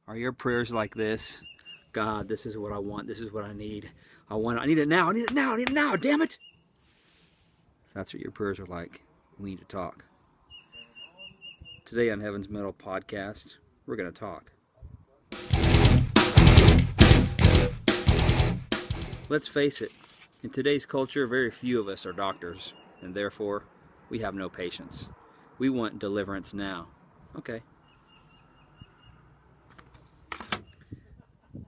Are your prayers like this? God, this is what I want. This is what I need. I need it now. I need it now. I need it now. Damn it. If that's what your prayers are like, we need to talk. Today on Heaven's Metal Podcast, we're going to talk. Let's face it, in today's culture, very few of us are doctors, and therefore, we have no patience. We want deliverance now. Okay.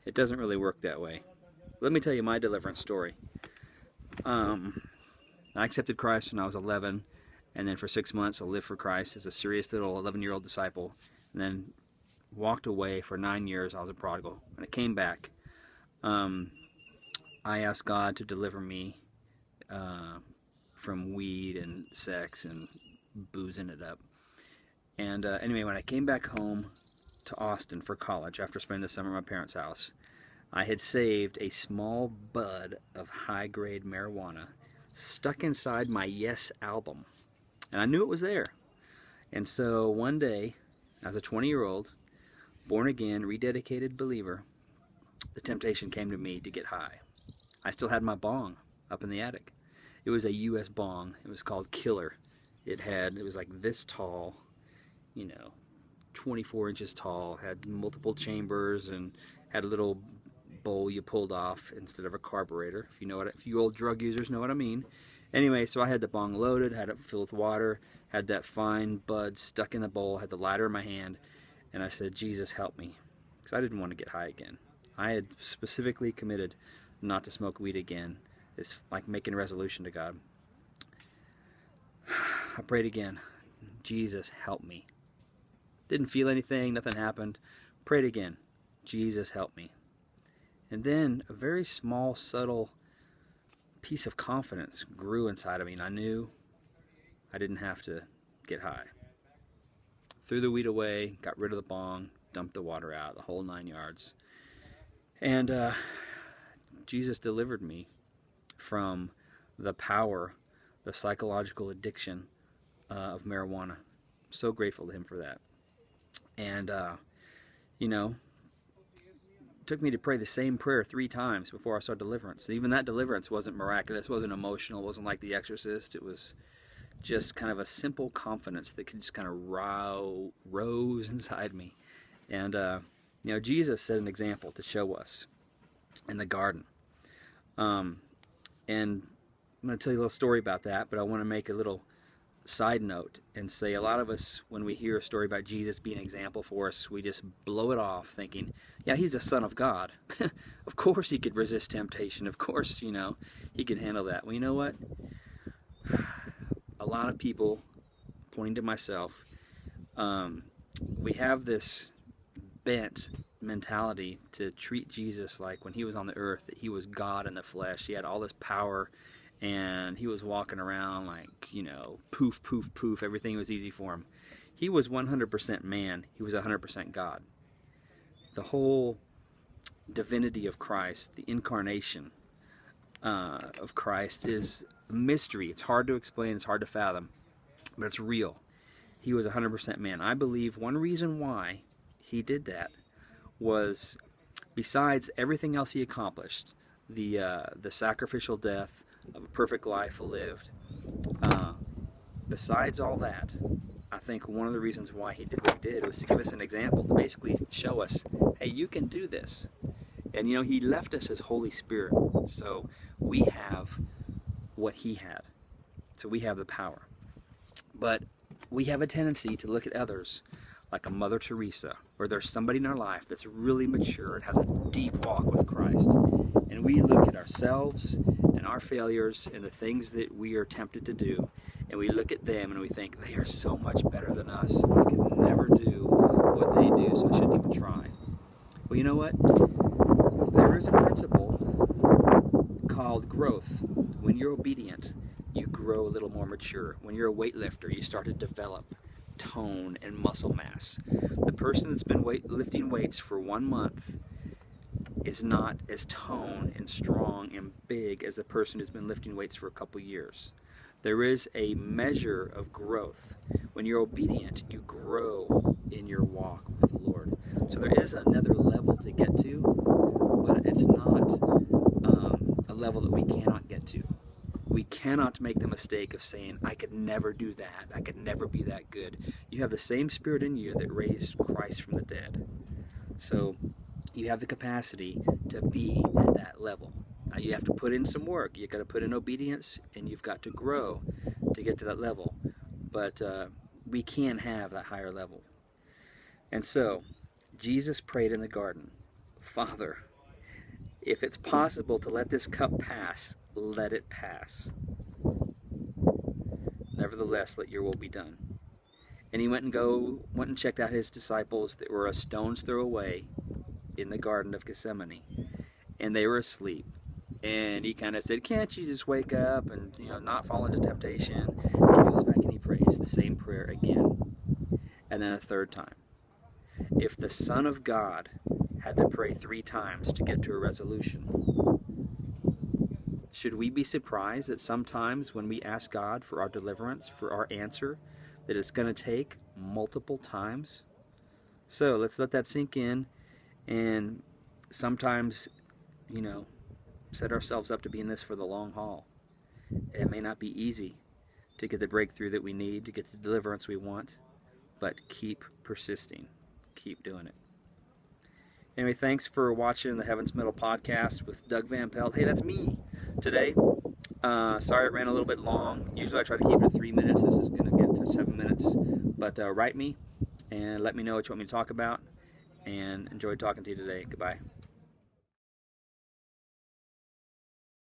It doesn't really work that way. Let me tell you my deliverance story. I accepted Christ when I was 11, and then for 6 months I lived for Christ as a serious little 11-year-old disciple, and then walked away for 9 years. I was a prodigal. When I came back, I asked God to deliver me from weed and sex and boozing it up. And anyway, when I came back home to Austin for college after spending the summer at my parents' house, I had saved a small bud of high-grade marijuana stuck inside my Yes album. And I knew it was there. And so one day, as a 20-year-old, born-again, rededicated believer, the temptation came to me to get high. I still had my bong up in the attic. It was a U.S. bong. It was called Killer. It was like this tall, 24 inches tall, had multiple chambers, and had a little bowl you pulled off instead of a carburetor. If you old drug users know what I mean. Anyway, so I had the bong loaded, had it filled with water, had that fine bud stuck in the bowl, had the lighter in my hand, and I said, Jesus, help me, because I didn't want to get high again. I had specifically committed not to smoke weed again. It's like making a resolution to God. I prayed again, Jesus, help me. Didn't feel anything, nothing happened. Prayed again, Jesus, help me. And then a very small, subtle piece of confidence grew inside of me, and I knew I didn't have to get high. Threw the weed away, got rid of the bong, dumped the water out, the whole 9 yards. And Jesus delivered me from the power, the psychological addiction of marijuana. I'm so grateful to him for that. And, took me to pray the same prayer 3 times before I started deliverance. Even that deliverance wasn't miraculous, wasn't emotional, wasn't like The Exorcist. It was just kind of a simple confidence that could just kind of rose inside me. And, Jesus set an example to show us in the garden. And I'm going to tell you a little story about that, but I want to make a little side note and say a lot of us, when we hear a story about Jesus being an example for us, we just blow it off thinking, yeah, he's a son of God. Of course he could resist temptation. Of course, he could handle that. Well, you know what? A lot of people, pointing to myself, we have this bent mentality to treat Jesus like when he was on the earth, that he was God in the flesh. He had all this power, and he was walking around like, poof, poof, poof. Everything was easy for him. He was 100% man. He was 100% God. The whole divinity of Christ, the incarnation of Christ, is a mystery. It's hard to explain. It's hard to fathom, but it's real. He was 100% man. I believe one reason why he did that was, besides everything else he accomplished, the sacrificial death of a perfect life lived. Besides all that, I think one of the reasons why he did what he did was to give us an example, to basically show us, hey, you can do this. And he left us his Holy Spirit, so we have what he had. So we have the power. But we have a tendency to look at others like a Mother Teresa, where there's somebody in our life that's really mature and has a deep walk with Christ. And we look at ourselves and our failures and the things that we are tempted to do, and we look at them and we think, they are so much better than us. I could never do what they do, so I shouldn't even try. Well, you know what? There is a principle called growth. When you're obedient, you grow a little more mature. When you're a weightlifter, you start to develop tone and muscle mass. The person that's been lifting weights for 1 month is not as toned and strong and big as the person who's been lifting weights for a couple years. There is a measure of growth. When you're obedient, you grow in your walk with the Lord. So there is another level to get to, but it's not a level that we cannot get to. We cannot make the mistake of saying, I could never do that. I could never be that good. You have the same Spirit in you that raised Christ from the dead. So you have the capacity to be at that level. Now you have to put in some work. You've got to put in obedience, and you've got to grow to get to that level. But we can have that higher level. And so Jesus prayed in the garden, Father, if it's possible to let this cup pass, let it pass. Nevertheless, let your will be done. And he went and checked out his disciples that were a stone's throw away in the Garden of Gethsemane, and they were asleep. And he kind of said, can't you just wake up and not fall into temptation? And he goes back and he prays the same prayer again, and then a third time. If the Son of God had to pray 3 times to get to a resolution, should we be surprised that sometimes when we ask God for our deliverance, for our answer, that it's going to take multiple times? So let's let that sink in, and sometimes, set ourselves up to be in this for the long haul. It may not be easy to get the breakthrough that we need, to get the deliverance we want, but keep persisting. Keep doing it. Anyway, thanks for watching the Heaven's Middle podcast with Doug Van Pelt. Hey, that's me today. Sorry it ran a little bit long. Usually I try to keep it at 3 minutes. This is going to get to 7 minutes. But write me and let me know what you want me to talk about. And enjoyed talking to you today. Goodbye.